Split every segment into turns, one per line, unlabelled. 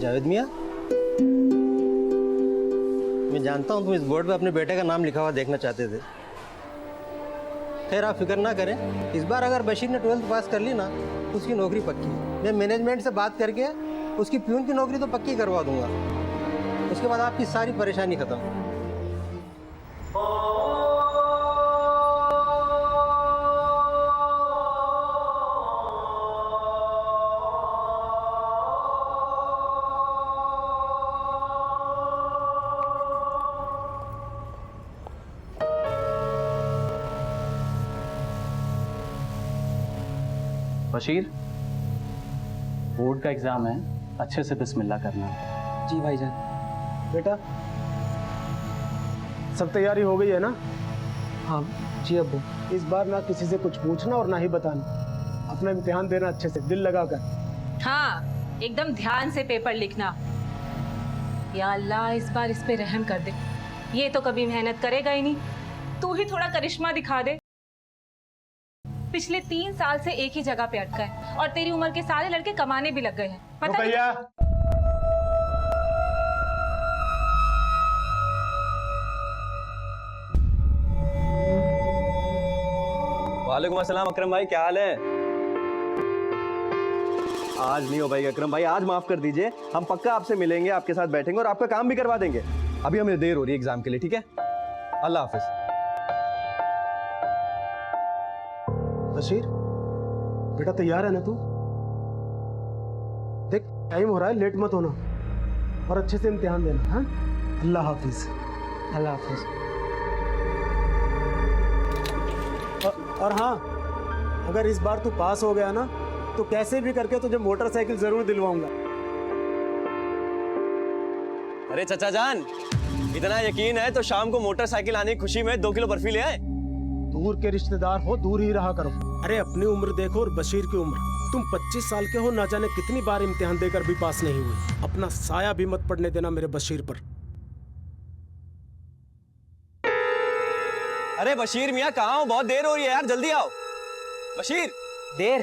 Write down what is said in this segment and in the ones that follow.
जावेद मियाँ, मैं जानता हूँ तुम इस बोर्ड पे अपने बेटे का नाम लिखा हुआ देखना चाहते थे। खैर आप फिक्र ना करें, इस बार अगर बशीर ने 12th पास कर ली ना तो उसकी नौकरी पक्की। मैं मैनेजमेंट से बात करके उसकी प्यून की नौकरी तो पक्की करवा दूंगा। उसके बाद आपकी सारी परेशानी खत्म।
बशीर, बोर्ड का एग्जाम है, अच्छे से बिस्मिल्लाह करना।
जी भाईजान।
बेटा सब तैयारी हो गई है ना?
हाँ जी अब्बू।
इस बार ना किसी से कुछ पूछना और ना ही बताना। अपना इम्तिहान देना अच्छे से दिल लगाकर।
हाँ, एकदम ध्यान से पेपर लिखना। या अल्लाह इस बार इस पे रहम कर दे, ये तो कभी मेहनत करेगा ही नहीं। तू ही थोड़ा करिश्मा दिखा दे। पिछले 3 साल से एक ही जगह पे अटका है और तेरी उम्र के सारे लड़के कमाने भी लग गए हैं। पता नहीं।
वालेकुम अस्सलाम अकरम भाई, क्या हाल है? आज नहीं हो भाई अकरम भाई, आज माफ कर दीजिए। हम पक्का आपसे मिलेंगे, आपके साथ बैठेंगे और आपका काम भी करवा देंगे। अभी हमें देर हो रही है एग्जाम के लिए, ठीक है? अल्लाह हाफिज।
बशीर बेटा तैयार है ना तू? देख टाइम हो रहा है, लेट मत होना और अच्छे से इम्तिहान देना। हाँ, अल्लाह हाफिज।
अल्लाह हाफिज।
और हाँ, अगर इस बार तू पास हो गया ना तो कैसे भी करके तुझे मोटरसाइकिल जरूर दिलवाऊंगा।
अरे चचा जान, इतना यकीन है तो शाम को मोटरसाइकिल आने की खुशी में 2 किलो बर्फी ले आए।
दूर के रिश्तेदार हो, दूर ही रहा करो। अरे अपनी उम्र देखो और बशीर की उम्र। तुम 25 साल के हो, ना जाने कितनी बार इम्तिहान देकर भी पास नहीं हुए। अपना साया भी मत पड़ने देना मेरे बशीर पर।
अरे बशीर मियाँ कहाँ हो? बहुत देर हो रही है यार, जल्दी आओ। बशीर।
देर?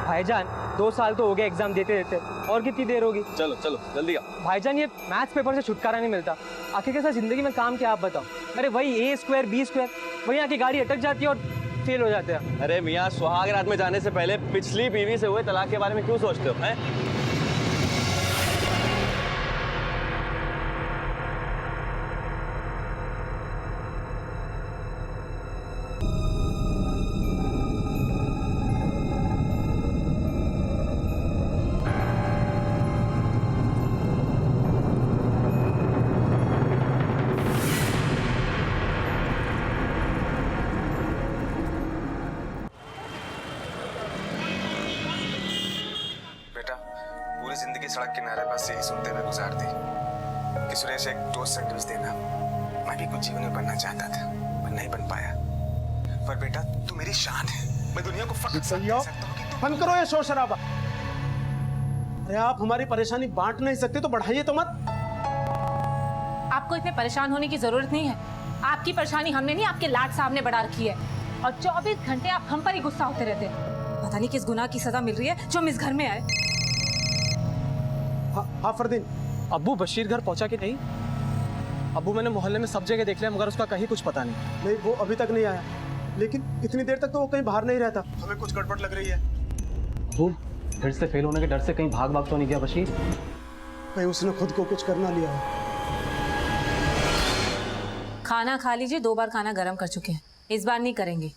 भाईजान 2 साल तो हो गए एग्जाम देते देते, और कितनी देर होगी?
चलो चलो जल्दी आओ।
भाईजान ये मैथ्स पेपर से छुटकारा नहीं मिलता। आखिर के साथ जिंदगी में काम क्या, आप बताओ। अरे वही A² B², वही आके गाड़ी अटक जाती है और फेल हो जाते हैं।
अरे मियाँ, सुहाग रात में जाने से पहले पिछली बीवी से हुए तलाक के बारे में क्यों सोचते हो? हैं?
पूरी जिंदगी सड़क किनारे बस यही सुनते हुए गुजार दी कि सुरेश एक टोस्ट सैंडविच देना। मैं भी कुछ जीवन में बनना चाहता था पर नहीं बन पाया। पर बेटा तू मेरी शान है, मैं दुनिया को फख्र से कह सकता हूं कि तू।
बंद करो ये शोर शराबा। अरे आप हमारी परेशानी बांट नहीं सकते तो बढ़ाइए तो मत।
आपको इतने परेशान होने की जरूरत नहीं है। आपकी परेशानी हमने नहीं, आपके लाड साहब ने बढ़ा रखी है और 24 घंटे आप हम पर ही गुस्सा होते रहते हैं। पता नहीं किस गुनाह की सजा मिल रही है जो हम इस घर में आए।
हाँ फरदीन।
अब्बू बशीर घर पहुंचा कि नहीं? अब्बू मैंने मोहल्ले में सब जगह देख लिया मगर उसका कहीं कुछ पता नहीं।
नहीं वो अभी तक नहीं आया, लेकिन इतनी देर तक तो वो कहीं बाहर नहीं रहता। हमें कुछ गड़बड़ लग रही है।
अब्बू फिर से फेल होने के डर से कहीं भाग तो नहीं गया बशीर?
कहीं उसने खुद को कुछ करना लिया हो।
खाना खा लीजिए, 2 बार खाना गर्म कर चुके हैं, इस बार नहीं करेंगे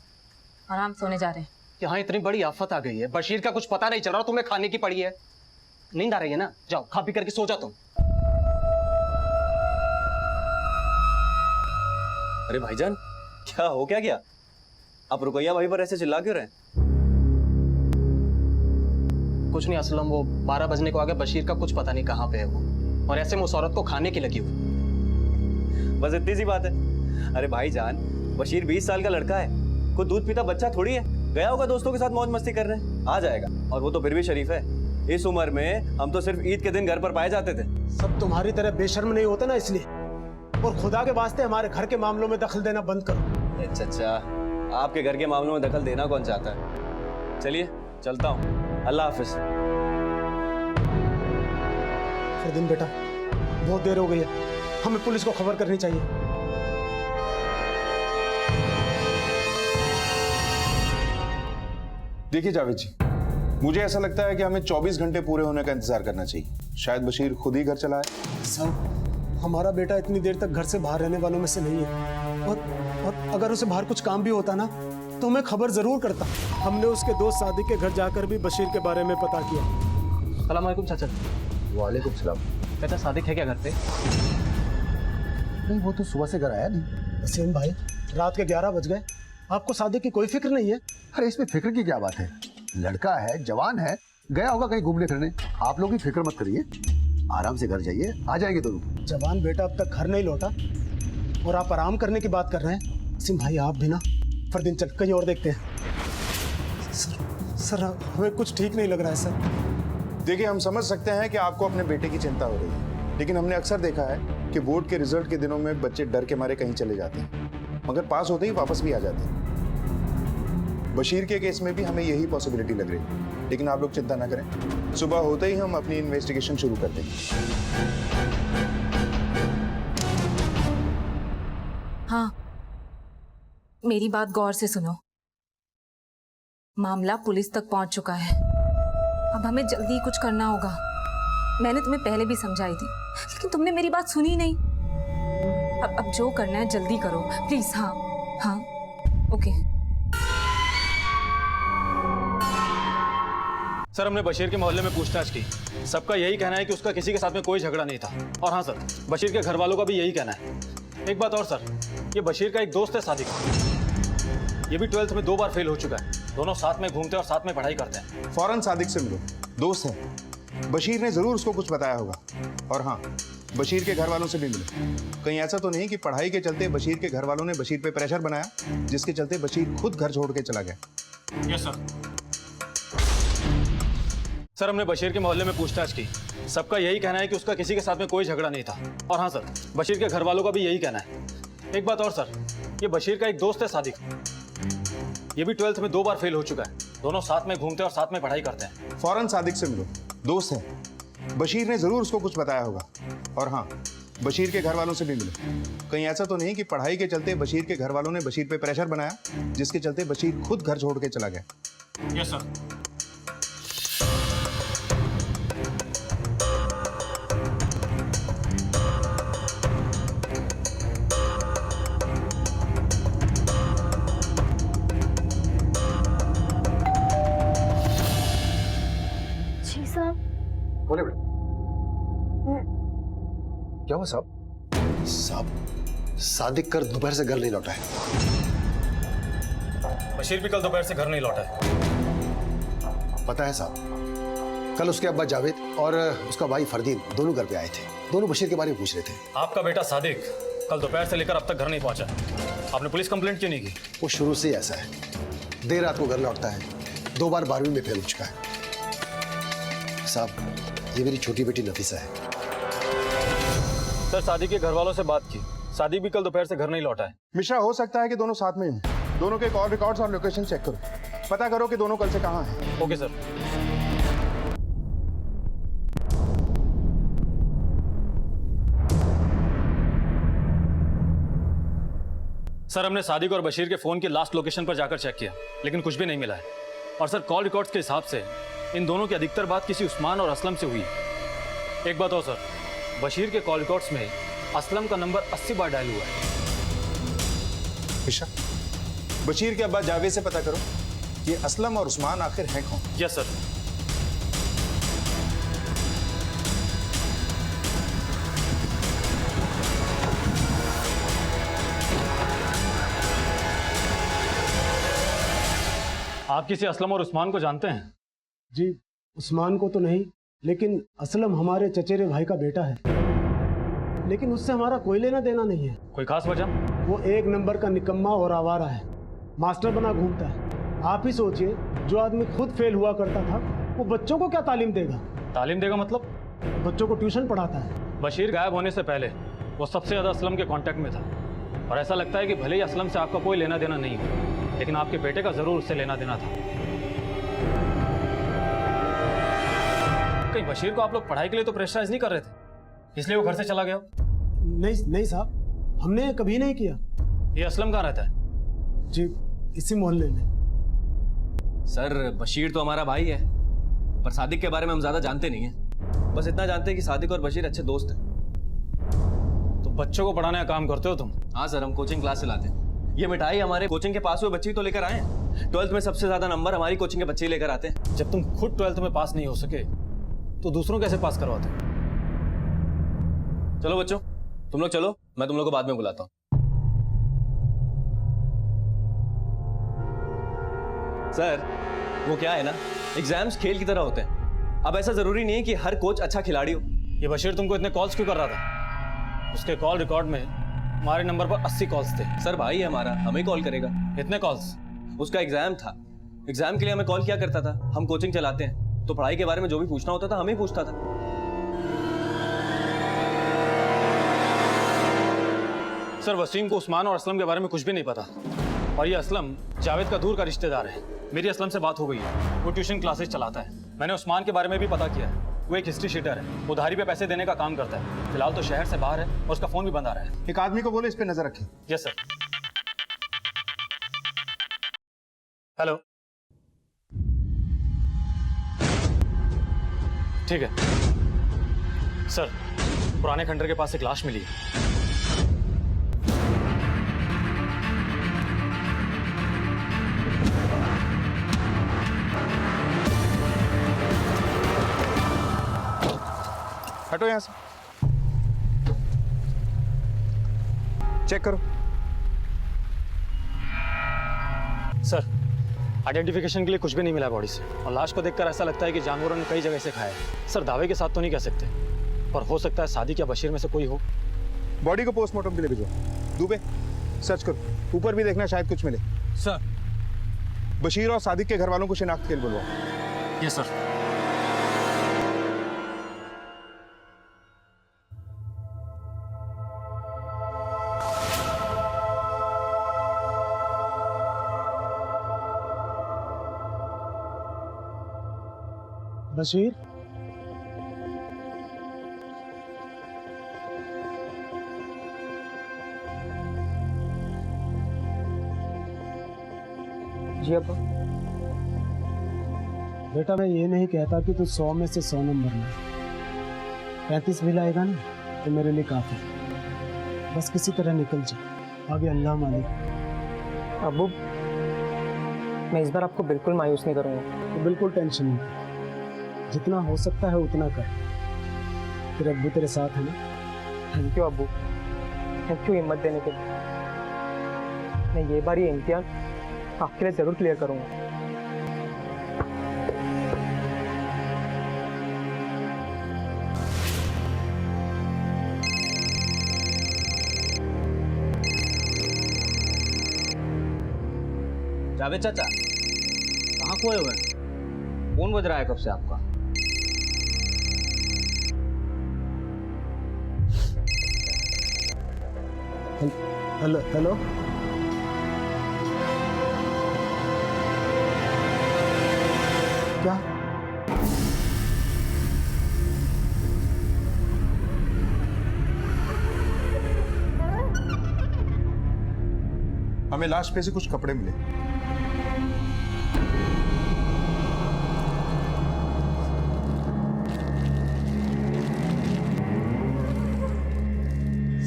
और हम सोने जा रहे हैं।
यहाँ इतनी बड़ी आफत आ गई है, बशीर का कुछ पता नहीं चल रहा, तुम्हें खाने की पड़ी है। नींद आ रही है ना? जाओ खा पी करके सो जा तुम।
अरे भाईजान क्या हो क्या गया? आप रुकैया भाई पर ऐसे चिल्ला क्यों रहे?
कुछ नहीं असलम, वो 12 बजने को आ गया, बशीर का कुछ पता नहीं कहाँ पे है वो, और ऐसे में उस औरत को खाने की लगी हुई।
बस इतनी सी बात है। अरे भाईजान बशीर 20 साल का लड़का है, कोई दूध पीता बच्चा थोड़ी है। गया होगा दोस्तों के साथ मौज मस्ती करने, आ जाएगा। और वो तो फिर भी शरीफ है। इस उम्र में हम तो सिर्फ ईद के दिन घर पर पाए जाते थे।
सब तुम्हारी तरह बेशर्म नहीं होते ना, इसलिए। और खुदा के वास्ते हमारे घर के मामलों में दखल देना बंद करो।
अच्छा अच्छा, आपके घर के मामलों में दखल देना कौन चाहता है? चलिए चलता हूँ, अल्लाह हाफिज।
फरदीन बेटा, बहुत देर हो गई है, हमें पुलिस को खबर करनी चाहिए।
देखिए जावेद जी, मुझे ऐसा लगता है कि हमें 24 घंटे पूरे होने का इंतजार करना चाहिए। शायद बशीर खुद ही घर चला है।
साहब, हमारा बेटा इतनी देर तक घर से बाहर रहने वालों में से नहीं है, और अगर उसे बाहर कुछ काम भी होता ना तो हमें खबर जरूर करता। हमने उसके दोस्त सादिक के घर जाकर भी बशीर के बारे में पता किया।
सलाम वालेकुम चाचा।
वालेकुम सलाम।
चाचा सादिक है क्या घर पे?
नहीं, वो तो सुबह से घर आया नहीं।
वसीम भाई, रात के 11 बज गए, आपको सादिक की कोई फिक्र नहीं है?
अरे इसमें फिक्र की क्या बात है, लड़का है, जवान है, गया होगा कहीं घूमने फिरने। आप लोग भी फिक्र मत करिए, आराम से घर जाइए, आ जाएंगे दोनों।
जवान बेटा अब तक घर नहीं लौटा और आप आराम करने की बात कर रहे हैं। वसीम भाई, आप भी ना। फरदीन, चल कहीं और देखते हैं। सर हमें कुछ ठीक नहीं लग रहा है सर।
देखिए, हम समझ सकते हैं कि आपको अपने बेटे की चिंता हो रही है, लेकिन हमने अक्सर देखा है कि बोर्ड के रिजल्ट के दिनों में बच्चे डर के मारे कहीं चले जाते हैं, मगर पास होते ही वापस भी आ जाते हैं। बशीर के केस में भी हमें यही पॉसिबिलिटी लग रही है, लेकिन आप लोग चिंता ना करें, सुबह होते ही हम अपनी इन्वेस्टिगेशन शुरू कर देंगे।
हाँ, मेरी बात गौर से सुनो। मामला पुलिस तक पहुंच चुका है, अब हमें जल्दी ही कुछ करना होगा। मैंने तुम्हें पहले भी समझाई थी, लेकिन तुमने मेरी बात सुनी नहीं। अब जो करना है जल्दी करो प्लीज। हाँ हाँ, ओके।
सर, हमने बशीर के मोहल्ले में पूछताछ की, सबका यही कहना है कि उसका किसी के साथ में कोई झगड़ा नहीं था। और हाँ सर, बशीर के घर वालों का भी यही कहना है। एक बात और सर, ये बशीर का एक दोस्त है सादिक, ये भी 12th में 2 बार फेल हो चुका है। दोनों साथ में घूमते और साथ में पढ़ाई करते हैं।
फौरन सादिक से मिलो, दोस्त है, बशीर ने जरूर उसको कुछ बताया होगा। और हाँ, बशीर के घर वालों से भी मिलो, कहीं ऐसा तो नहीं कि पढ़ाई के चलते बशीर के घर वालों ने बशीर पे प्रेशर बनाया, जिसके चलते बशीर खुद घर छोड़ के चला गया।
Yes sir. सर, हमने बशीर के मोहल्ले में पूछताछ की, सबका यही कहना है कि उसका किसी के साथ में कोई झगड़ा नहीं था। और हाँ सर, बशीर के घर वालों का भी यही कहना है। एक बात और सर, ये बशीर का एक दोस्त है सादिक, ये भी 12th में 2 बार फेल हो चुका है। दोनों साथ में घूमते और साथ में पढ़ाई करते हैं।
फौरन सादिक से मिलो, दोस्त है, बशीर ने जरूर उसको कुछ बताया होगा। और हाँ, बशीर के घर वालों से भी मिलो, कहीं ऐसा तो नहीं कि पढ़ाई के चलते बशीर के घर वालों ने बशीर पे प्रेशर बनाया, जिसके चलते बशीर खुद घर छोड़ के चला गया।
Yes sir.
बोले बेटा, क्या हुआ साहब? साहब, सादिक कर दोपहर से घर नहीं लौटा है।
बशीर भी कल दोपहर से घर नहीं लौटा है।
पता है साहब, कल उसके अब्बा जावेद और उसका भाई फरदीन दोनों घर पे आए थे। दोनों बशीर के बारे में पूछ रहे थे।
आपका बेटा सादिक कल दोपहर से लेकर अब तक घर नहीं पहुंचा, आपने पुलिस कंप्लेंट क्यों नहीं की?
वो शुरू से ही ऐसा है, देर रात को घर लौटता है, 2 बार 12वीं में फेल हो चुका है। साहब, ये मेरी छोटी बेटी नफीसा है।
सर, सादिक के घर वालों से बात की, सादिक भी कल दोपहर से घर नहीं लौटा है।
मिश्रा, हो सकता है कि दोनों साथ में हों। दोनों के कॉल रिकॉर्ड्स और लोकेशन चेक करो, पता करो कि दोनों कल से कहाँ हैं।
Okay sir. सर, हमने सादिक और बशीर के फोन की लास्ट लोकेशन पर जाकर चेक किया, लेकिन कुछ भी नहीं मिला है। और सर, कॉल रिकॉर्ड्स के हिसाब से इन दोनों की अधिकतर बात किसी उस्मान और असलम से हुई है। एक बात और सर, बशीर के कॉल रिकॉर्ड्स में असलम का नंबर 80 बार डायल हुआ है।
मिश्रा, बशीर के अब्बा जावेद से पता करो कि असलम और उस्मान आखिर हैं कौन।
Yes sir. आप किसी असलम और उस्मान को जानते हैं?
जी, उस्मान को तो नहीं, लेकिन असलम हमारे चचेरे भाई का बेटा है, लेकिन उससे हमारा कोई लेना देना नहीं है।
कोई खास वजह?
वो 1 नंबर का निकम्मा और आवारा है, मास्टर बना घूमता है। आप ही सोचिए, जो आदमी खुद फेल हुआ करता था, वो बच्चों को क्या तालीम देगा?
तालीम देगा मतलब?
बच्चों को ट्यूशन पढ़ाता है।
बशीर गायब होने से पहले वो सबसे ज़्यादा असलम के कांटेक्ट में था और ऐसा लगता है कि भले ही असलम से आपका कोई लेना देना नहीं हो, लेकिन आपके बेटे का ज़रूर उससे लेना देना था। कहीं बशीर को आप लोग पढ़ाई के लिए तो प्रेशराइज नहीं कर रहे थे, इसलिए वो घर से चला गया?
नहीं नहीं साहब, हमने कभी नहीं किया।
ये असलम कहाँ रहता है?
जी इसी मोहल्ले में।
सर बशीर तो हमारा भाई है, पर सादिक के बारे में हम ज्यादा जानते नहीं हैं। बस इतना जानते हैं कि सादिक और बशीर अच्छे दोस्त हैं।
तो बच्चों को पढ़ाने का काम करते हो तुम?
हाँ सर, हम कोचिंग क्लास चलाते हैं। ये मिठाई हमारे कोचिंग के पास हुए बच्चे ही तो लेकर आए हैं। 12th में सबसे ज्यादा नंबर हमारी कोचिंग के बच्चे ही लेकर आते हैं।
जब तुम खुद 12th में पास नहीं हो सके तो दूसरों कैसे पास करवाते?
चलो बच्चों, तुम लोग चलो, मैं तुम लोग को बाद में बुलाता हूँ। सर वो क्या है ना, एग्जाम्स खेल की तरह होते हैं। अब ऐसा जरूरी नहीं है कि हर कोच अच्छा खिलाड़ी हो।
ये बशीर तुमको इतने कॉल्स क्यों कर रहा था? उसके कॉल रिकॉर्ड में हमारे नंबर पर 80 कॉल्स थे।
सर भाई है हमारा, हमें कॉल करेगा।
इतने कॉल्स?
उसका एग्जाम था, एग्जाम के लिए हमें कॉल किया करता था। हम कोचिंग चलाते हैं तो पढ़ाई के बारे में जो भी पूछना होता था हमें पूछता था।
सर वसीम को उस्मान और असलम के बारे में कुछ भी नहीं पता, और ये असलम जावेद का दूर का रिश्तेदार है। मेरी असलम से बात हो गई है, वो ट्यूशन क्लासेस चलाता है। मैंने उस्मान के बारे में भी पता किया है, वो एक हिस्ट्री शीटर है, उधारी पे पैसे देने का काम करता है। फिलहाल तो शहर से बाहर है और उसका फोन भी बंद आ रहा है।
एक आदमी को बोले इस पे नजर रखें।
Yes sir. हेलो, ठीक है सर। पुराने खंडर के पास एक लाश मिली है।
हटो यहां से, चेक करो।
सर आइडेंटिफिकेशन के लिए कुछ भी नहीं मिला बॉडी से, और लाश को देखकर ऐसा लगता है कि जानवरों ने कई जगह से खाया है। सर दावे के साथ तो नहीं कह सकते, पर हो सकता है सादिक या बशीर में से कोई हो।
बॉडी को पोस्टमार्टम के लिए भेजो। दुबे सर्च करो, ऊपर भी देखना, शायद कुछ मिले।
सर।
बशीर और सादिक के घर वालों को शिनाख्त के लिए बुलवाओ।
Yes sir.
बशीर,
जी अब्बा।
बेटा मैं ये नहीं कहता कि तू 100 में से 100 नंबर ले, 35 भी लाएगा ना तो मेरे लिए काफी। बस किसी तरह निकल जा, आगे अल्लाह मालिक।
अब्बू मैं इस बार आपको बिल्कुल मायूस नहीं करूँगा।
तो बिल्कुल टेंशन नहीं, जितना हो सकता है उतना कर। तेरे अब्बू तेरे साथ है ना।
थैंक यू अब्बू, थैंक यू हिम्मत देने के लिए। मैं ये बार ये इम्तिहान आपके लिए ज़रूर क्लियर करूँगा।
जावेद चाचा कहाँ खोए हुए हैं? फोन बज रहा है कब से आपका?
हेलो हेलो, क्या?
हमें लाश पे से कुछ कपड़े मिले।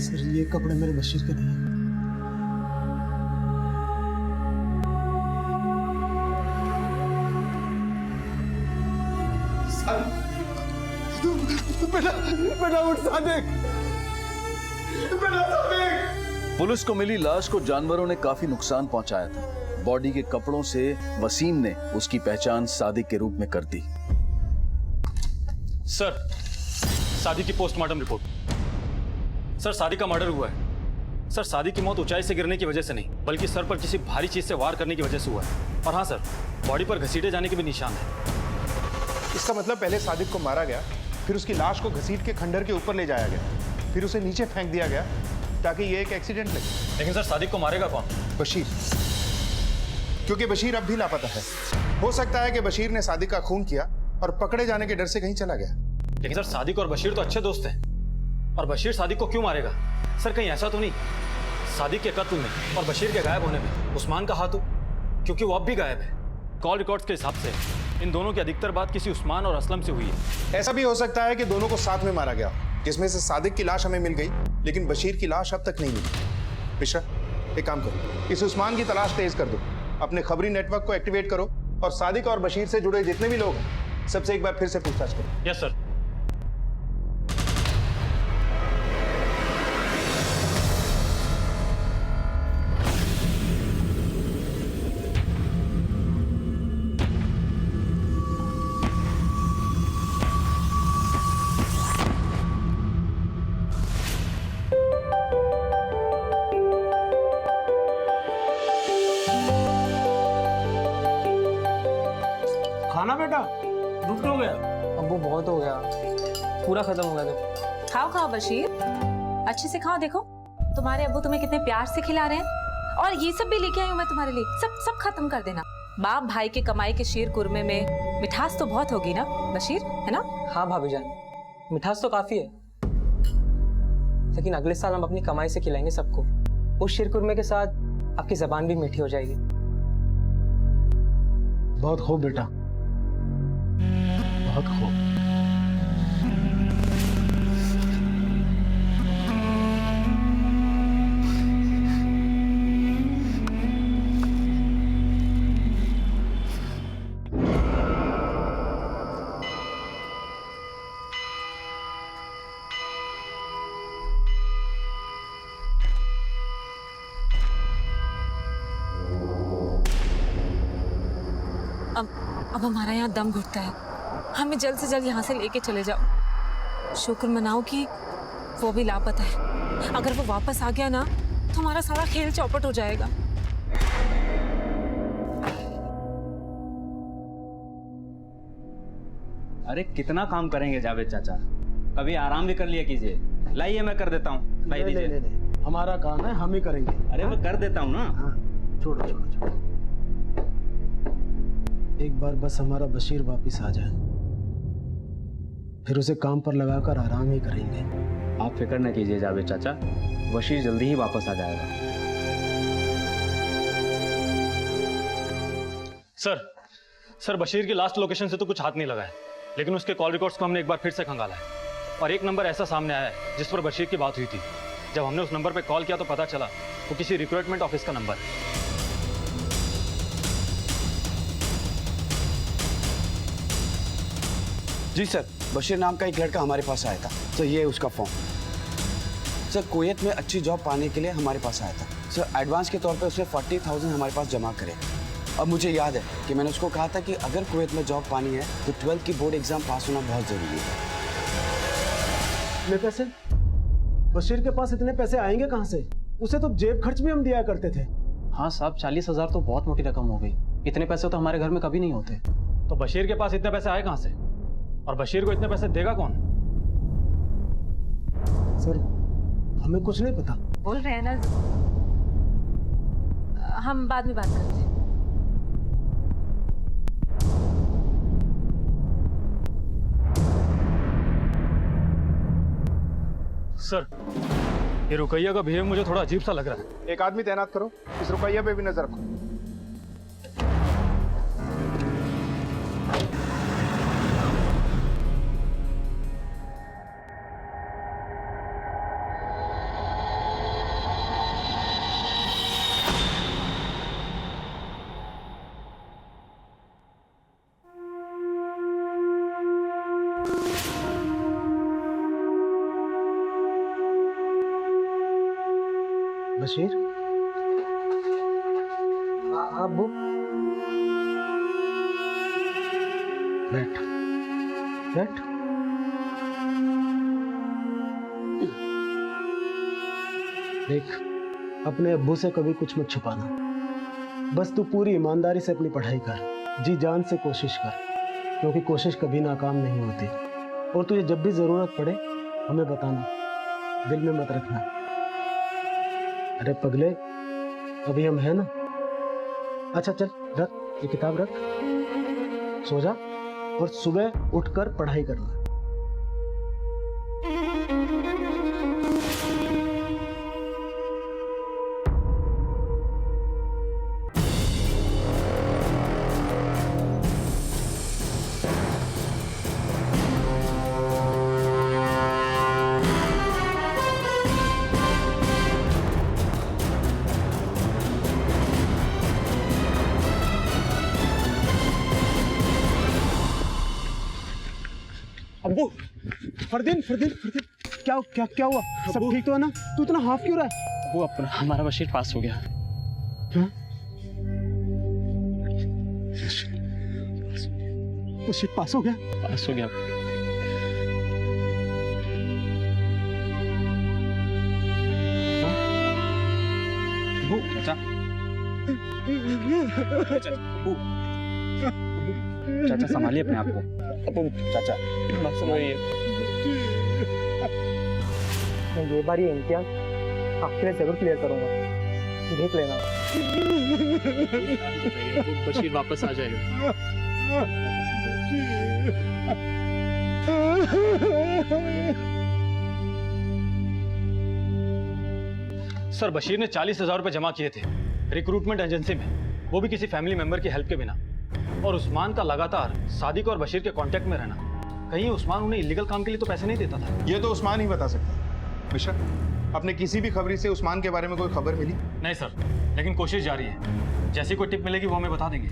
सर ये कपड़े मेरे बशीर के नहीं हैं। बेटा उठ सादिक, बेटा सादिक।
पुलिस को मिली लाश को जानवरों ने काफी नुकसान पहुंचाया था। बॉडी के कपड़ों से वसीम ने उसकी पहचान सादिक के रूप में कर दी।
सर सादिक की पोस्टमार्टम रिपोर्ट। सर सादिक का मर्डर हुआ है। सर सादिक की मौत ऊंचाई से गिरने की वजह से नहीं, बल्कि सर पर किसी भारी चीज से वार करने की वजह से हुआ है। और हाँ सर, बॉडी पर घसीटे जाने के भी निशान है।
इसका मतलब पहले सादिक को मारा गया, फिर उसकी लाश को घसीट के खंडर के ऊपर ले जाया गया। फिर उसे नीचे फेंक दिया गया ताकि ये एक एक्सीडेंट लगे।
लेकिन सर सादिक को मारेगा कौन?
बशीर, क्योंकि बशीर अब भी लापता है। हो सकता है कि बशीर ने सादिक का खून किया और पकड़े जाने के डर से कहीं चला गया।
लेकिन सर सादिक और बशीर तो अच्छे दोस्त हैं, और बशीर सादिक को क्यों मारेगा? सर कहीं ऐसा तो नहीं सादिक के कत्ल में और बशीर के गायब होने में उस्मान का हाथ हो, क्योंकि वो अब भी गायब है। कॉल रिकॉर्ड्स के हिसाब से इन दोनों की अधिकतर बात किसी उस्मान और असलम से हुई है।
ऐसा भी हो सकता है कि दोनों को साथ में मारा गया, जिसमें से सादिक की लाश हमें मिल गई लेकिन बशीर की लाश अब तक नहीं मिली। मिश्रा, एक काम करो, इस उस्मान की तलाश तेज कर दो, अपने खबरी नेटवर्क को एक्टिवेट करो और सादिक और बशीर से जुड़े जितने भी लोग हैं सबसे एक बार फिर से पूछताछ करो।
Yes sir.
खाना बेटा दूध हो गया।
अब्बू बहुत हो गया, पूरा खत्म हो गया तो।
खाओ खाओ बशीर, अच्छे से खाओ। देखो तुम्हारे अब्बू तुम्हें कितने प्यार से खिला रहे हैं। और ये सब भी लेके आई हूँ मैं तुम्हारे लिए, सब खत्म कर देना। बाप भाई के कमाई के शीर कुरमे में मिठास तो बहुत होगी ना बशीर, है ना?
हाँ भाभी जान, मिठास तो काफी है, लेकिन अगले साल हम अपनी कमाई से खिलाएंगे सबको। उस शीरकुरमे के साथ आपकी जबान भी मीठी हो जाएगी।
बहुत खूब बेटा, बहुत खूब।
अब हमारा यहाँ दम घुटता है, हमें जल्द से जल्द यहाँ से लेके चले जाओ। शुक्र मनाओ कि वो भी लापता है। अगर वो वापस आ गया ना तो हमारा सारा खेल चौपट हो जाएगा।
अरे कितना काम करेंगे जावेद चाचा, कभी आराम भी कर लिया कीजिए। लाइए मैं कर देता हूँ, लाई
नहीं,
दीजिए।
नहीं, नहीं, हमारा काम है, हम ही करेंगे।
अरे मैं कर देता हूँ ना।
हाँ, छोड़ो छोड़ो छोड़ो। एक बार बस हमारा बशीर वापस आ जाए, फिर उसे काम पर लगाकर आराम ही करेंगे।
आप फिक्र न कीजिए जावेद चाचा, बशीर जल्दी ही वापस आ जाएगा।
सर बशीर की लास्ट लोकेशन से तो कुछ हाथ नहीं लगा है, लेकिन उसके कॉल रिकॉर्ड्स को हमने एक बार फिर से खंगाला है और एक नंबर ऐसा सामने आया है जिस पर बशीर की बात हुई थी। जब हमने उस नंबर पर कॉल किया तो पता चला वो किसी रिक्रूटमेंट ऑफिस का नंबर है।
जी सर, बशीर नाम का एक लड़का हमारे पास आया था, तो ये उसका फॉर्म। सर कुवैत में अच्छी जॉब पाने के लिए हमारे पास आया था। सर एडवांस के तौर पे उसने 40,000 हमारे पास जमा करे। अब मुझे याद है कि मैंने उसको कहा था कि अगर कुवैत में जॉब पानी है तो 12th की बोर्ड एग्जाम पास होना बहुत ज़रूरी है।
इतने पैसे बशीर के पास इतने पैसे आएंगे कहाँ से? उसे तो जेब खर्च भी हम दिया करते थे।
हाँ साहब, 40,000 तो बहुत मोटी रकम हो गई। इतने पैसे तो हमारे घर में कभी नहीं होते।
तो बशीर के पास इतने पैसे आए कहाँ से, और बशीर को इतने पैसे देगा कौन?
सर हमें कुछ नहीं पता।
बोल रहे हैं ना, हम बाद में बात करते हैं।
सर ये रुकैया का बिहेव मुझे थोड़ा अजीब सा लग रहा है।
एक आदमी तैनात करो, इस रुपया पे भी नजर रखो।
बशीर, अब्बू बैठ बैठ। देख, अपने अब्बू से कभी कुछ मत छुपाना। बस तू पूरी ईमानदारी से अपनी पढ़ाई कर, जी जान से कोशिश कर, क्योंकि कोशिश कभी नाकाम नहीं होती। और तुझे जब भी ज़रूरत पड़े हमें बताना, दिल में मत रखना। अरे पगले, अभी हम हैं ना। अच्छा चल, रख ये किताब, रख, सो जा और सुबह उठकर पढ़ाई करना। अब्बू, फरदीन फरदीन फरदीन, क्या क्या क्या हुआ? सब ठीक तो है ना? तू इतना हाफ क्यों रहा है?
वो अपना हमारा बशीर पास हो गया।
हाँ? बशीर पास हो गया?
पास हो गया।
चाचा, चाचा संभालिए अपने आप को। चाचा
बात सुनो, मैं ये बार ये इम्तिहान आपके लिए जरूर क्लियर करूंगा, देख लेना। बशीर वापस आ जाएगा।
सर बशीर ने 40,000 रुपए जमा किए थे रिक्रूटमेंट एजेंसी में, वो भी किसी फैमिली मेंबर की हेल्प के बिना। और उस्मान का लगातार सादिक और बशीर के कांटेक्ट में रहना, कहीं उस्मान उन्हें इलीगल काम के लिए तो पैसे नहीं देता था।
ये तो उस्मान ही बता सकता। मिश्रा, अपने किसी भी खबरी से उस्मान के बारे में कोई खबर मिली?
नहीं सर, लेकिन कोशिश जारी है। जैसी कोई टिप मिलेगी वो हमें बता देंगे।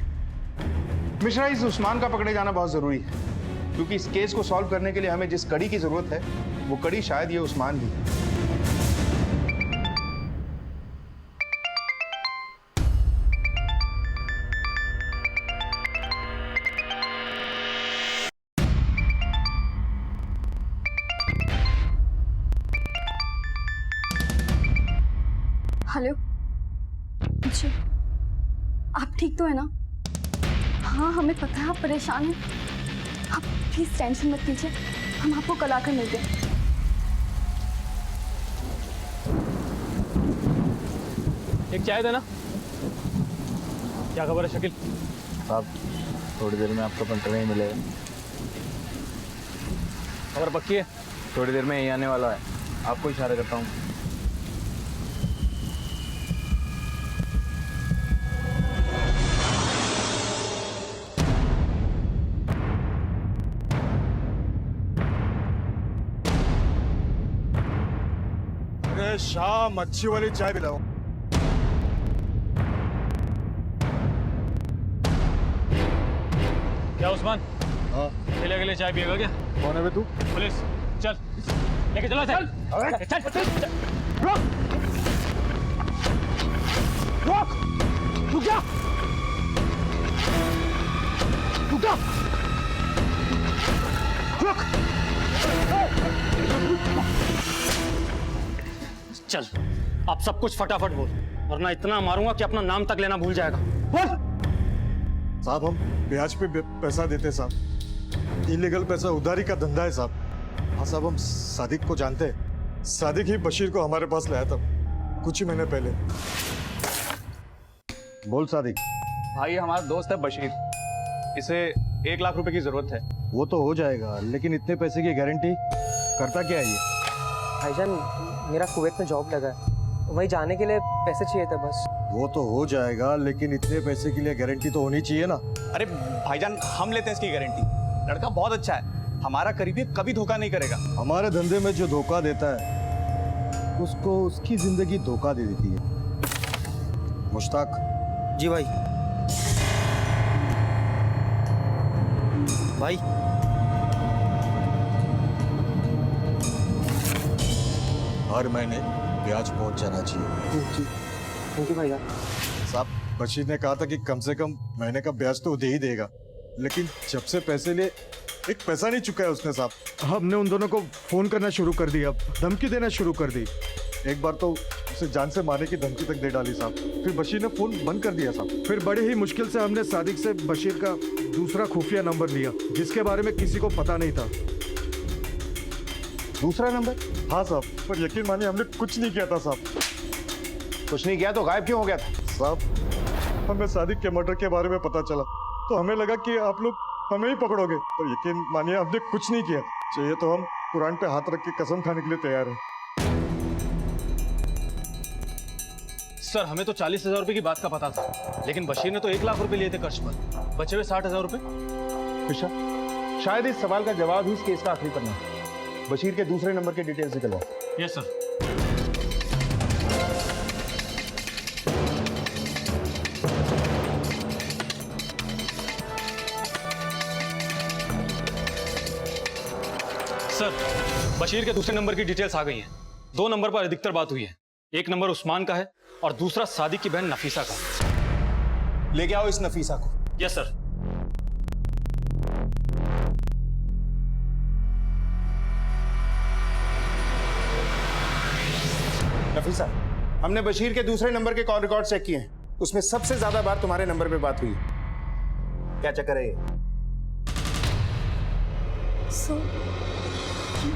मिश्रा, इस उस्मान का पकड़े जाना बहुत जरूरी है, क्योंकि इस केस को सॉल्व करने के लिए हमें जिस कड़ी की जरूरत है वो कड़ी शायद ये उस्मान भी है।
हेलो जी, आप ठीक तो है ना? हाँ, हमें पता है आप परेशान हैं। आप प्लीज टेंशन मत लीजिए, हम आपको कल आकर मिलते हैं।
एक चाय देना। क्या खबर है शकील?
साहब, थोड़ी देर में आपका पंटर नहीं मिलेगा।
खबर पक्की है?
थोड़ी देर में यही आने वाला है, आपको इशारा करता हूँ।
शाम अच्छी वाली चाय पिलाओ।
क्या उस्मान? हाँ, अकेले अकेले चाय पिएगा क्या?
कौन है बे तू?
पुलिस, चल लेके चलो। चल चल चल,
रोक रोक, रुक जा, रुक जा, रुक।
चल अब सब कुछ फटाफट बोल, वरना इतना मारूंगा कि अपना नाम तक लेना भूल जाएगा।
बोल। साहब, हम ब्याज पे पैसा देते साहब, इलीगल पैसा उधारी का धंधा है साहब। हाँ साहब, हम सादिक को जानते हैं। सादिक ही बशीर को हमारे पास लाया था कुछ ही महीने पहले। बोल सादिक।
भाई, हमारा दोस्त है बशीर, इसे 1 लाख रुपए की जरूरत है।
वो तो हो जाएगा, लेकिन इतने पैसे की गारंटी करता क्या है ये?
भाईजान, मेरा कुवैत में जॉब लगा है, वहीं जाने के लिए पैसे चाहिए थे बस।
वो तो हो जाएगा, लेकिन इतने पैसे के लिए गारंटी तो होनी चाहिए ना।
अरे भाईजान, हम लेते हैं इसकी गारंटी। लड़का बहुत अच्छा है, हमारा करीबी कभी धोखा नहीं करेगा।
हमारे धंधे में जो धोखा देता है उसको उसकी जिंदगी धोखा दे देती है। मुश्ताक।
जी भाई। भाई
हर महीने ब्याज पहुंच जाना चाहिए।
जी, थैंक यू भैया।
साहब, बशीर ने कहा था कि कम से कम महीने का ब्याज तो दे ही देगा, लेकिन जब से पैसे लिए एक पैसा नहीं चुका है उसने साहब। हमने उन दोनों को फोन करना शुरू कर दिया, धमकी देना शुरू कर दी। एक बार तो उसे जान से मारने की धमकी तक दे डाली साहब। फिर बशीर ने फोन बंद कर दिया साहब। फिर बड़े ही मुश्किल से हमने सादिक से बशीर का दूसरा खुफिया नंबर लिया, जिसके बारे में किसी को पता नहीं था।
दूसरा नंबर?
हाँ साहब, पर यकीन मानिए हमने कुछ नहीं किया था साहब।
कुछ नहीं किया तो गायब क्यों हो गया था?
साहब हमें सादिक के मर्डर के बारे में पता चला तो हमें लगा कि आप लोग हमें ही पकड़ोगे, पर यकीन मानिए हमने कुछ नहीं किया। चाहिए तो हम कुरान पे हाथ रख के कसम खाने के लिए तैयार हैं।
सर हमें तो 40,000 रुपए की बात का पता था, लेकिन बशीर ने तो 1 लाख रुपए लिए थे कर्ज पर, बचे हुए 60,000 रुपए।
कृष्णा, शायद इस सवाल का जवाब ही इस केस का आखिरी पन्ना है। बशीर के दूसरे नंबर के डिटेल्स निकलवाओ।
Yes sir. सर बशीर के दूसरे नंबर की डिटेल्स आ गई हैं। 2 नंबर पर अधिकतर बात हुई है। एक नंबर उस्मान का है और दूसरा सादिक की बहन नफीसा का।
लेके आओ इस नफीसा को।
Yes sir.
नफीसा, हमने बशीर के दूसरे नंबर के कॉल रिकॉर्ड चेक किए हैं, उसमें सबसे ज्यादा बार तुम्हारे नंबर पे बात हुई। क्या चक्कर है ये?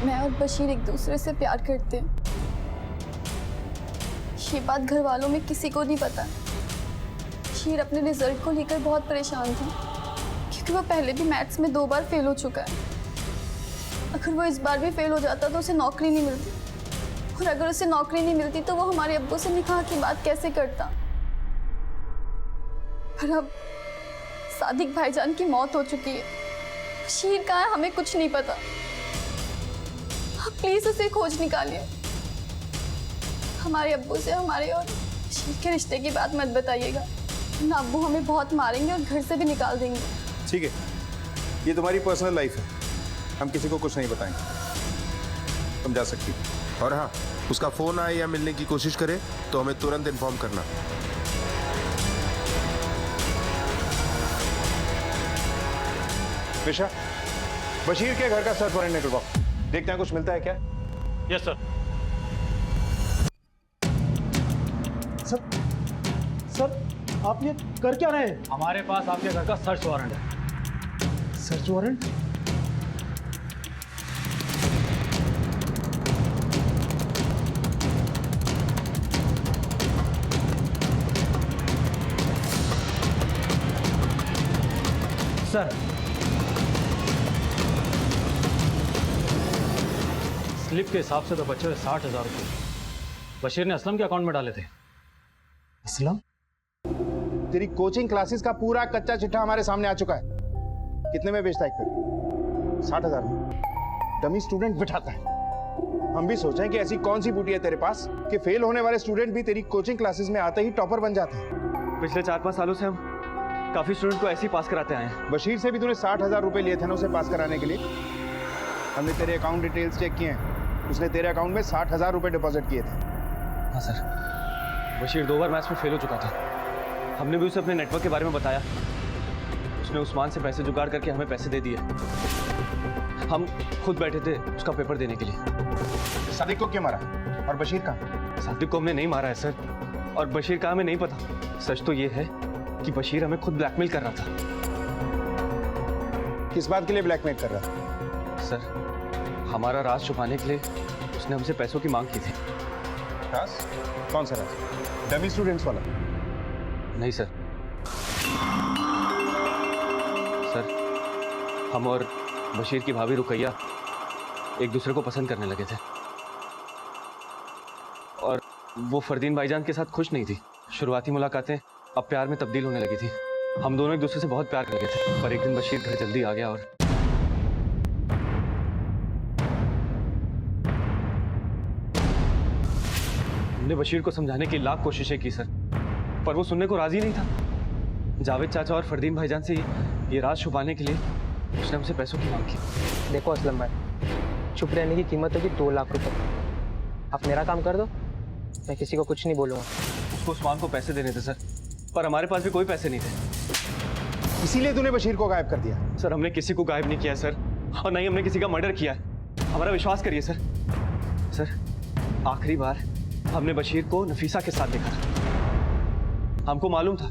मैं और बशीर एक दूसरे से प्यार करते हैं। ये बात घर वालों में किसी को नहीं पता। बशीर अपने रिजल्ट को लेकर बहुत परेशान था क्योंकि वो पहले भी मैथ्स में 2 बार फेल हो चुका है। अगर वो इस बार भी फेल हो जाता तो उसे नौकरी नहीं मिलती, और अगर उसे नौकरी नहीं मिलती तो वो हमारे अब्बू से निकाह की बात कैसे करता। पर अब सादिक भाईजान की मौत हो चुकी है। बशीर कहाँ है हमें कुछ नहीं पता। आप प्लीज उसे खोज निकालिए। हमारे अब्बू से हमारे और बशीर के रिश्ते की बात मत बताइएगा, ना अब्बू हमें बहुत मारेंगे और घर से भी निकाल देंगे।
ठीक है, ये तुम्हारी पर्सनल लाइफ है, हम किसी को कुछ नहीं बताएंगे, तुम जा सकती हो।
और हाँ, उसका फोन आए या मिलने की कोशिश करे तो हमें तुरंत इन्फॉर्म करना।
विशा, बशीर के घर का सर्च वारंट निकलवाओ, देखते हैं कुछ मिलता है क्या।
Yes sir.
सर आप ये कर क्या रहे हैं?
हमारे पास आपके घर का सर्च वारंट है।
Search warrant?
सर स्लिप के हिसाब से तो बचे हुए 60,000 रुपये बशीर ने असलम के अकाउंट में डाले थे।
असलम?
तेरी कोचिंग क्लासेस का पूरा कच्चा चिट्ठा हमारे सामने आ चुका है। कितने में बेचता है? 60,000 में डमी स्टूडेंट बिठाता है। हम भी सोचें कि ऐसी कौन सी बूटी है तेरे पास कि फेल होने वाले स्टूडेंट भी तेरी कोचिंग क्लासेस में आते ही टॉपर बन जाते हैं।
पिछले 4-5 सालों से हम काफी स्टूडेंट को ऐसे ही पास कराते आए हैं।
बशीर से भी तूने 60,000 रुपए लिए थे ना उसे पास कराने के लिए। हमने तेरे अकाउंट डिटेल्स चेक किए हैं, उसने तेरे अकाउंट में 60,000 रुपए डिपॉजिट किए थे।
हाँ सर, बशीर 2 बार मैथ्स में फेल हो चुका था। हमने भी उसे अपने नेटवर्क के बारे में बताया। उसने उस्मान से पैसे जुगाड़ करके हमें पैसे दे दिए। हम खुद बैठे थे उसका पेपर देने के लिए।
सादिक को क्यों मारा और बशीर का?
सादिक को हमने नहीं मारा है सर, और बशीर का हमें नहीं पता। सच तो ये है कि बशीर हमें खुद ब्लैकमेल कर रहा था।
किस बात के लिए ब्लैकमेल कर रहा था?
सर हमारा राज छुपाने के लिए उसने हमसे पैसों की मांग की थी।
राज? कौन सा राज? डमी स्टूडेंट्स वाला?
नहीं सर। सर हम और बशीर की भाभी रुकैया एक दूसरे को पसंद करने लगे थे, और वो फरदीन भाईजान के साथ खुश नहीं थी। शुरुआती मुलाकातें अब प्यार में तब्दील होने लगी थी। हम दोनों एक दूसरे से बहुत प्यार कर लगे थे, पर एक दिन बशीर घर जल्दी आ गया और हमने बशीर को समझाने की लाख कोशिशें की सर, पर वो सुनने को राजी नहीं था। जावेद चाचा और फरदीन भाईजान से ये राज छुपाने के लिए उसने हमसे पैसों की मांग की।
देखो असलम भाई, चुप रहने की कीमत होगी 2 लाख रुपए। आप मेरा काम कर दो, मैं किसी को कुछ नहीं बोलूँगा।
उसको उस्मान को पैसे देने थे सर, पर हमारे पास भी कोई पैसे नहीं थे।
इसीलिए तूने बशीर को गायब कर दिया?
सर हमने किसी को गायब नहीं किया सर, और नहीं हमने किसी का मर्डर किया है। हमारा विश्वास करिए सर। सर आखिरी बार हमने बशीर को नफीसा के साथ देखा था। हमको मालूम था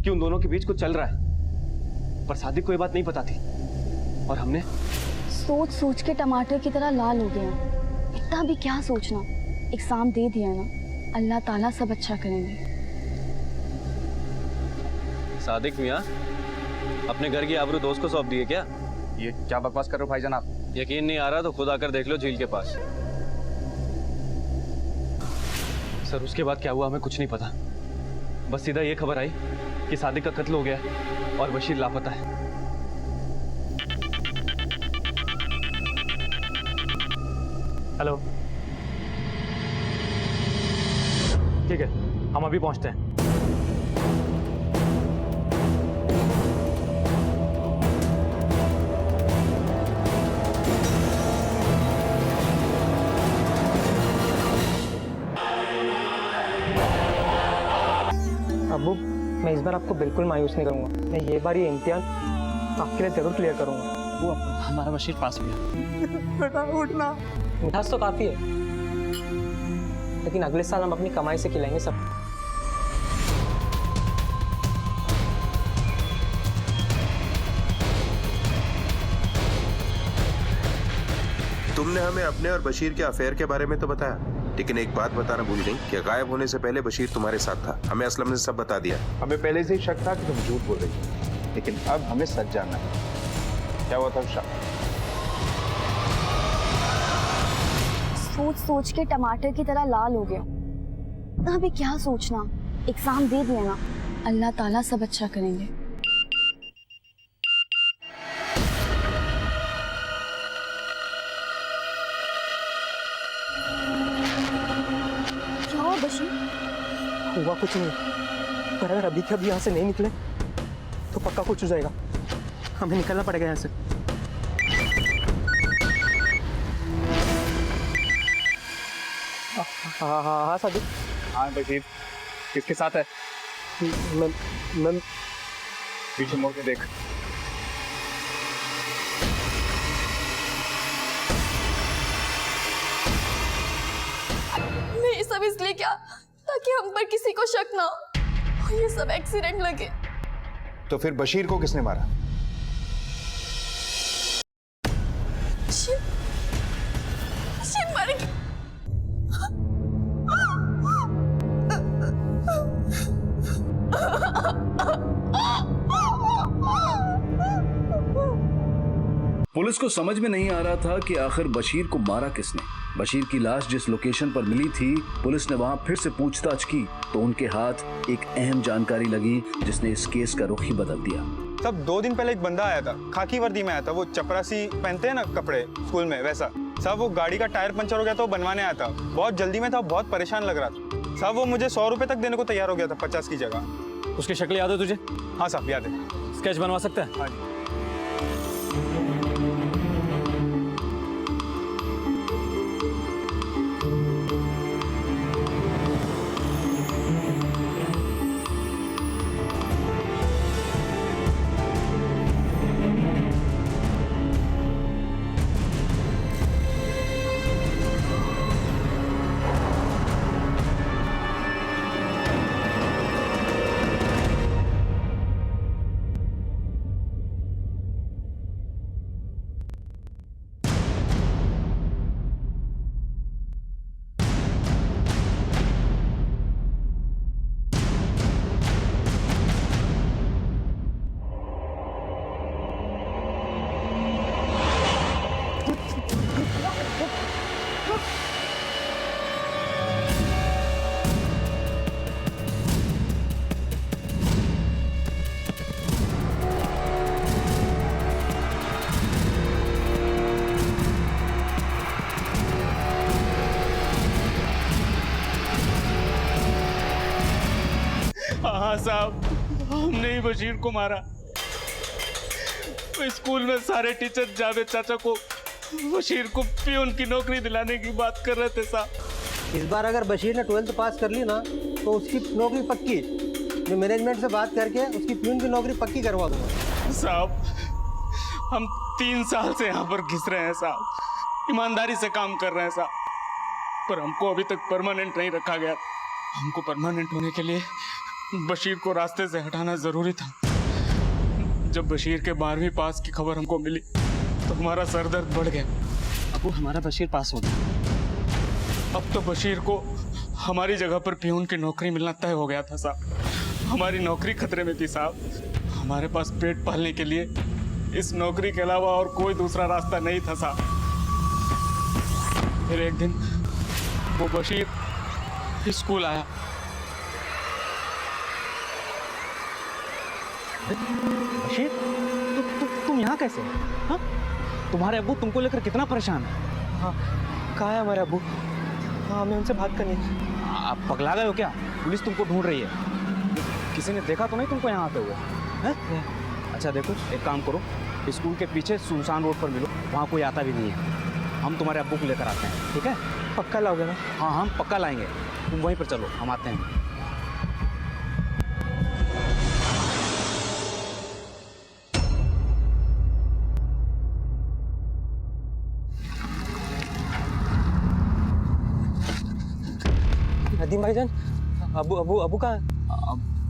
कि उन दोनों के बीच कुछ चल रहा है, पर सादिक को ये बात नहीं पता थी, और हमने
सोच सोच के टमाटर की तरह लाल हो गए हैं। इतना भी क्या सोचना, एग्जाम दे दिया ना, अल्लाह ताला सब अच्छा करेंगे।
सादिक मियाँ, अपने घर की आबरू दोस्त को सौंप दिए क्या?
ये क्या बकवास कर रहे हो भाईजान आप?
यकीन नहीं आ रहा तो खुद आकर देख लो झील के पास।
सर उसके बाद क्या हुआ हमें कुछ नहीं पता, बस सीधा ये खबर आई कि सादिक का कत्ल हो गया है और बशीर लापता है।
हेलो, ठीक है, हम अभी पहुंचते हैं।
अबू, मैं इस बार आपको बिल्कुल मायूस नहीं करूंगा। मैं ये बार ये इम्तिहान आपके लिए जरूर क्लियर करूंगा।
वो हमारा बशीर पास हो गया।
बेटा उठना। मिठास तो काफी है, लेकिन अगले साल हम अपनी कमाई से खिलाएंगे सब।
तुमने हमें अपने और बशीर के अफेयर के बारे में तो बताया, लेकिन एक बात बताना भूल गई कि गायब होने से पहले बशीर तुम्हारे साथ था। हमें असलम ने सब बता दिया।
हमें पहले से ही शक था कि तुम झूठ बोल रही हो, लेकिन अब हमें सच जानना है। क्या हुआ था शक?
सोच सोच के टमाटर की तरह लाल हो गया। इतना भी क्या सोचना, एग्जाम दे दिया ना, अल्लाह ताला सब अच्छा करेंगे। क्या हुआ बशीर?
हुआ कुछ नहीं, पर अगर अभी के अभी यहाँ से नहीं निकले तो पक्का कुछ हो जाएगा। हमें निकलना पड़ेगा यहाँ से। हाँ हाँ हाँ सादिक।
हाँ बशीर, किसके साथ है?
मैं
पीछे मुड़ के देख।
मैं ये सब इसलिए क्या, ताकि हम पर किसी को शक ना हो और ये सब एक्सीडेंट लगे।
तो फिर बशीर को किसने मारा?
बशीर मर गया।
पुलिस को समझ में नहीं आ रहा था कि आखिर बशीर को मारा किसने। बशीर की लाश जिस लोकेशन पर मिली थी, पुलिस ने वहां फिर से पूछताछ की तो उनके हाथ एक अहम जानकारी लगी जिसने इस केस का रुख ही बदल दिया।
तब 2 दिन पहले एक बंदा आया था, खाकी वर्दी में आया था, वो चपरासी पहनते हैं ना कपड़े स्कूल में, वैसा। साहब वो गाड़ी का टायर पंचर हो गया था, वो बनवाने आया था, बहुत जल्दी में था, बहुत परेशान लग रहा था। साहब वो मुझे 100 रुपए तक देने को तैयार हो गया था 50 की जगह।
उसकी शक्ल याद है तुझे?
हाँ साहब याद है।
स्केच बनवा सकता है?
हाँ जी।
हाँ साहब, हमने ही बशीर को मारा। तो स्कूल में सारे टीचर जावेद चाचा को बशीर को पियून की नौकरी दिलाने की बात कर रहे थे साहब।
इस बार अगर बशीर ने 12th पास कर ली ना तो उसकी नौकरी पक्की। मैं मैनेजमेंट से बात करके उसकी पियून की नौकरी पक्की करवा दूंगा।
साहब हम 3 साल से यहाँ पर घिस रहे हैं साहब, ईमानदारी से काम कर रहे हैं साहब, पर हमको अभी तक परमानेंट नहीं रखा गया। हमको परमानेंट होने के लिए बशीर को रास्ते से हटाना जरूरी था। जब बशीर के 12वीं पास की खबर हमको मिली तो हमारा सर दर्द बढ़ गया।
अब हमारा बशीर पास हो गया, अब तो बशीर को हमारी जगह पर पियून की नौकरी मिलना तय हो गया था साहब। हमारी नौकरी खतरे में थी साहब। हमारे पास पेट पालने के लिए इस नौकरी के अलावा और कोई दूसरा रास्ता नहीं था साहब। फिर एक दिन वो बशीर स्कूल आया।
बशीर तुम यहाँ कैसे? हाँ, तुम्हारे अब्बू तुमको लेकर कितना परेशान है।
हाँ, कहाँ है हमारे अब्बू? हाँ, हमें उनसे बात करनी है।
आप पगला गए हो क्या? पुलिस तुमको ढूंढ रही है। किसी ने देखा तो नहीं तुमको यहाँ आते हुए? हैं? अच्छा देखो, एक काम करो, स्कूल के पीछे सुनसान रोड पर मिलो, वहाँ कोई आता भी नहीं है। हम तुम्हारे अब्बू को लेकर आते हैं, ठीक है?
पक्का लाओगे ना?
हाँ, हम पक्का लाएंगे। तुम वहीं पर चलो, हम आते हैं।
नदीम भाईजान, अबू अबू अबू कहाँ है?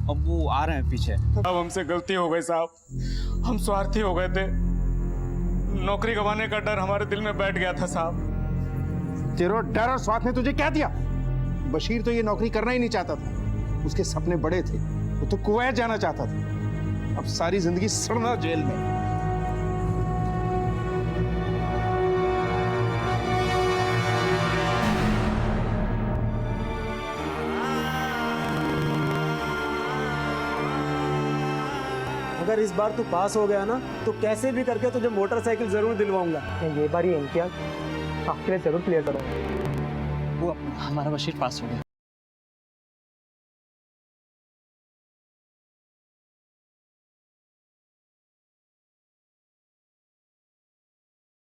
अब्बू आ रहे हैं पीछे।
अब हमसे गलती हो गई साहब। हम स्वार्थी हो गए थे। नौकरी गंवाने का डर हमारे दिल में बैठ गया था साहब।
तेरा डर और स्वार्थ ने तुझे क्या दिया? बशीर तो ये नौकरी करना ही नहीं चाहता था। उसके सपने बड़े थे। वो तो कुवैत जाना चाहता था। अब सारी जिंदगी सड़ना जेल में।
अगर इस बार तू पास हो गया ना तो कैसे भी करके तुझे मोटरसाइकिल जरूर दिलवाऊंगा।
ये बार ये इम्तियाज आपके लिए जरूर क्लियर करूँगा।
वो हमारा बशीर पास हो गया।